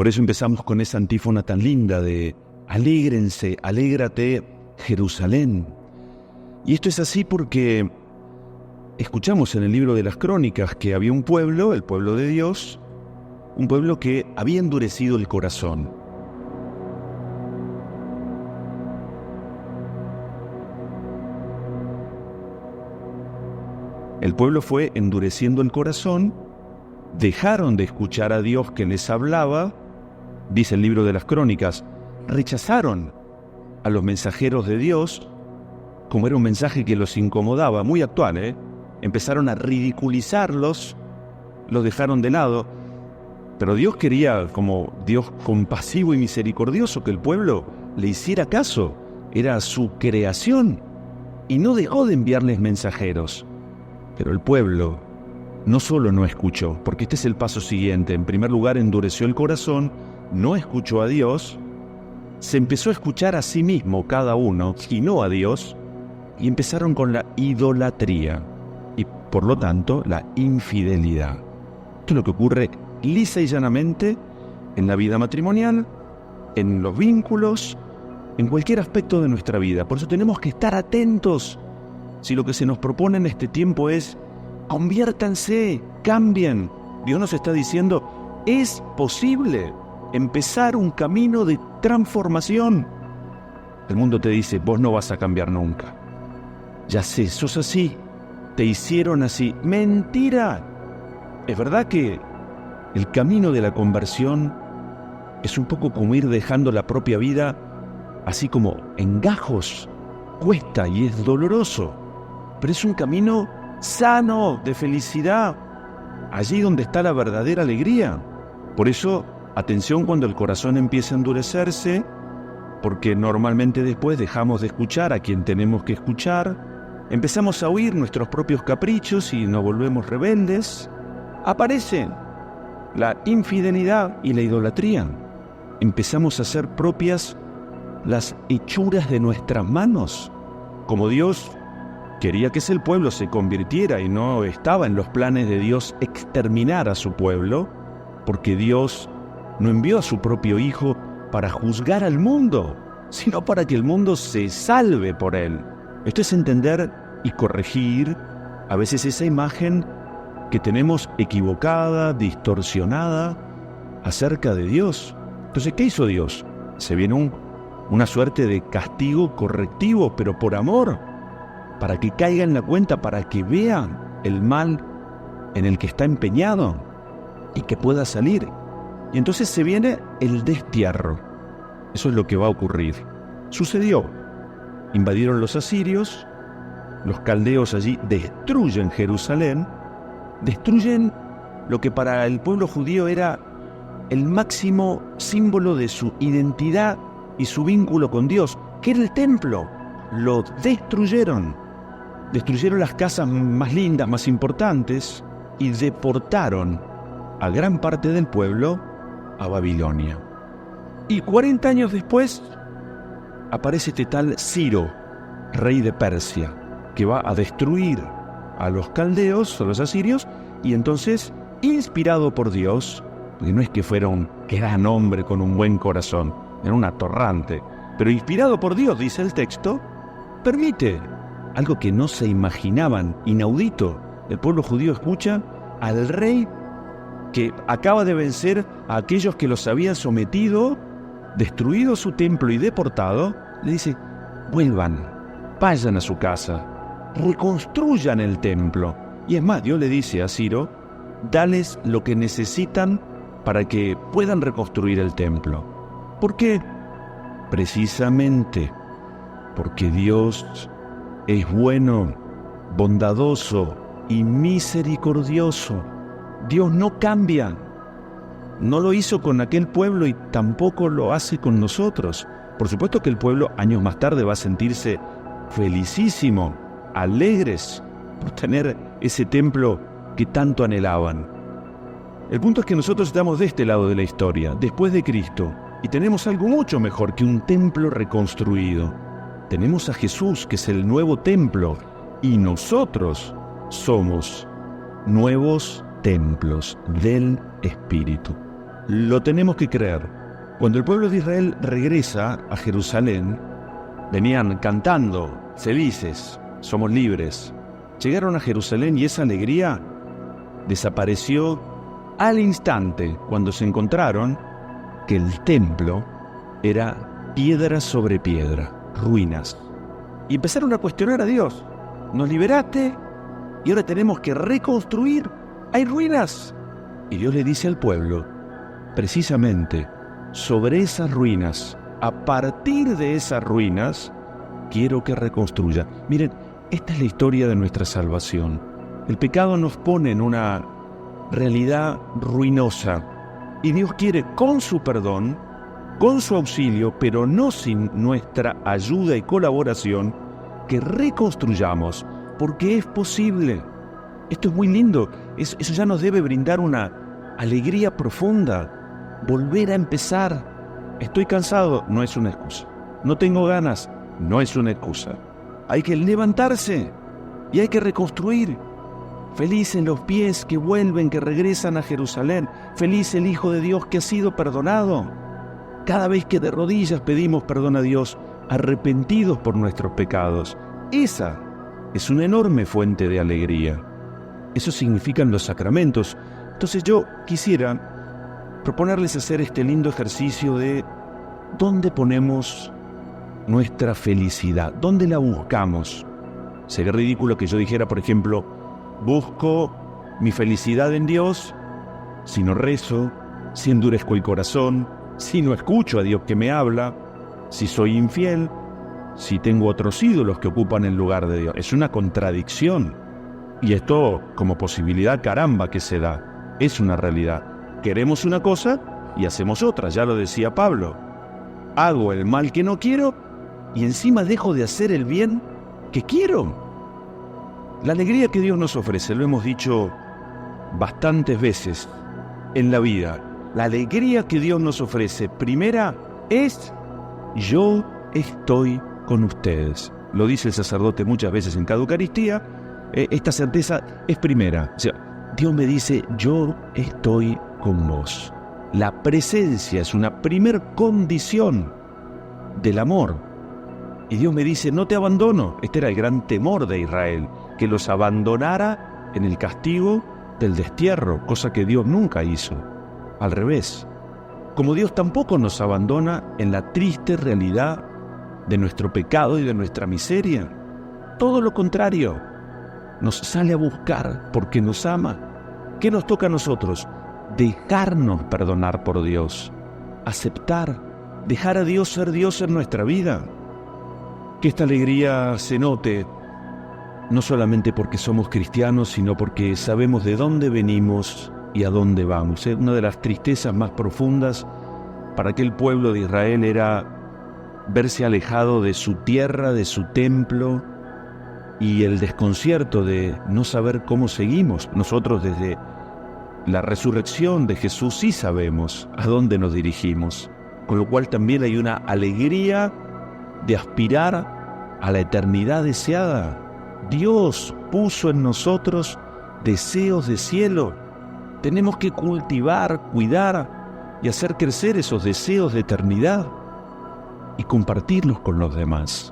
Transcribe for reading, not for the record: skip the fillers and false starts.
Por eso empezamos con esa antífona tan linda de alégrense, alégrate, Jerusalén. Y esto es así porque escuchamos en el libro de las Crónicas que había un pueblo, el pueblo de Dios, un pueblo que había endurecido el corazón. El pueblo fue endureciendo el corazón, dejaron de escuchar a Dios que les hablaba, dice el libro de las Crónicas, rechazaron a los mensajeros de Dios, como era un mensaje que los incomodaba, muy actual, empezaron a ridiculizarlos, los dejaron de lado, pero Dios quería, como Dios compasivo y misericordioso, que el pueblo le hiciera caso, era su creación, y no dejó de enviarles mensajeros. Pero el pueblo no solo no escuchó, porque este es el paso siguiente. En primer lugar, endureció el corazón, no escuchó a Dios, se empezó a escuchar a sí mismo cada uno y no a Dios, y empezaron con la idolatría y, por lo tanto, la infidelidad. Esto es lo que ocurre lisa y llanamente en la vida matrimonial, en los vínculos, en cualquier aspecto de nuestra vida. Por eso tenemos que estar atentos. Si lo que se nos propone en este tiempo es conviértanse, cambien, Dios nos está diciendo, es posible empezar un camino de transformación. El mundo te dice, vos no vas a cambiar nunca. Ya sé, sos así, te hicieron así. ¡Mentira! Es verdad que el camino de la conversión es un poco como ir dejando la propia vida así como en gajos. Cuesta y es doloroso. Pero es un camino sano, de felicidad, allí donde está la verdadera alegría. Por eso, atención cuando el corazón empieza a endurecerse, porque normalmente después dejamos de escuchar a quien tenemos que escuchar, empezamos a oír nuestros propios caprichos y nos volvemos rebeldes. Aparecen la infidelidad y la idolatría. Empezamos a hacer propias las hechuras de nuestras manos, como Dios quería que ese pueblo se convirtiera y no estaba en los planes de Dios exterminar a su pueblo, porque Dios no envió a su propio Hijo para juzgar al mundo, sino para que el mundo se salve por él. Esto es entender y corregir a veces esa imagen que tenemos equivocada, distorsionada acerca de Dios. Entonces, ¿qué hizo Dios? Se viene una suerte de castigo correctivo, pero por amor, para que caiga en la cuenta, para que vean el mal en el que está empeñado y que pueda salir. Y entonces se viene el destierro. Eso es lo que va a ocurrir. Sucedió. Invadieron los asirios, los caldeos allí destruyen Jerusalén, destruyen lo que para el pueblo judío era el máximo símbolo de su identidad y su vínculo con Dios, que era el templo. Lo destruyeron. Destruyeron las casas más lindas, más importantes, y deportaron a gran parte del pueblo a Babilonia. Y 40 años después aparece este tal Ciro, rey de Persia, que va a destruir a los caldeos, a los asirios, y entonces, inspirado por Dios, porque no es que fuera un gran hombre con un buen corazón, era un atorrante, pero inspirado por Dios, dice el texto, permite algo que no se imaginaban, inaudito. El pueblo judío escucha al rey que acaba de vencer a aquellos que los habían sometido, destruido su templo y deportado, le dice, vuelvan, vayan a su casa, reconstruyan el templo. Y es más, Dios le dice a Ciro, dales lo que necesitan para que puedan reconstruir el templo. ¿Por qué? Precisamente porque Dios es bueno, bondadoso y misericordioso. Dios no cambia. No lo hizo con aquel pueblo y tampoco lo hace con nosotros. Por supuesto que el pueblo años más tarde va a sentirse felicísimo, alegres por tener ese templo que tanto anhelaban. El punto es que nosotros estamos de este lado de la historia, después de Cristo, y tenemos algo mucho mejor que un templo reconstruido. Tenemos a Jesús, que es el nuevo templo, y nosotros somos nuevos templos del Espíritu. lo tenemos que creer. Cuando el pueblo de Israel regresa a Jerusalén, venían cantando, felices, somos libres. Llegaron a Jerusalén y esa alegría desapareció al instante cuando se encontraron que el templo era piedra sobre piedra, ruinas. Y empezaron a cuestionar a Dios. Nos liberaste y ahora tenemos que reconstruir. Hay ruinas. Y Dios le dice al pueblo, precisamente sobre esas ruinas, a partir de esas ruinas, quiero que reconstruya. Miren, esta es la historia de nuestra salvación. El pecado nos pone en una realidad ruinosa y Dios quiere con su perdón, con su auxilio, pero no sin nuestra ayuda y colaboración, que reconstruyamos, porque es posible. Esto es muy lindo, eso ya nos debe brindar una alegría profunda, volver a empezar. Estoy cansado, no es una excusa. No tengo ganas, no es una excusa. Hay que levantarse y hay que reconstruir. Felices los pies que vuelven, que regresan a Jerusalén. Feliz el Hijo de Dios que ha sido perdonado. Cada vez que de rodillas pedimos perdón a Dios, arrepentidos por nuestros pecados. Esa es una enorme fuente de alegría. Eso significan los sacramentos. Entonces yo quisiera proponerles hacer este lindo ejercicio de ¿dónde ponemos nuestra felicidad? ¿Dónde la buscamos? Sería ridículo que yo dijera, por ejemplo, busco mi felicidad en Dios si no rezo, si endurezco el corazón, si no escucho a Dios que me habla, si soy infiel, si tengo otros ídolos que ocupan el lugar de Dios. Es una contradicción. Y esto, como posibilidad, caramba, que se da. Es una realidad. Queremos una cosa y hacemos otra, ya lo decía Pablo. Hago el mal que no quiero y encima dejo de hacer el bien que quiero. La alegría que Dios nos ofrece, lo hemos dicho bastantes veces en la vida. La alegría que Dios nos ofrece, primera, es yo estoy con ustedes. Lo dice el sacerdote muchas veces en cada Eucaristía. Esta certeza es primera. O sea, Dios me dice, yo estoy con vos. La presencia es una primer condición del amor. Y Dios me dice, no te abandono. Este era el gran temor de Israel, que los abandonara en el castigo del destierro, cosa que Dios nunca hizo. Al revés. Como Dios tampoco nos abandona en la triste realidad de nuestro pecado y de nuestra miseria. Todo lo contrario. Nos sale a buscar porque nos ama. ¿Qué nos toca a nosotros? Dejarnos perdonar por Dios, aceptar, dejar a Dios ser Dios en nuestra vida. Que esta alegría se note, no solamente porque somos cristianos, sino porque sabemos de dónde venimos y a dónde vamos. Una de las tristezas más profundas para aquel pueblo de Israel era verse alejado de su tierra, de su templo, y el desconcierto de no saber cómo seguimos. Nosotros desde la resurrección de Jesús sí sabemos a dónde nos dirigimos, con lo cual también hay una alegría de aspirar a la eternidad deseada. Dios puso en nosotros deseos de cielo. Tenemos que cultivar, cuidar y hacer crecer esos deseos de eternidad y compartirlos con los demás.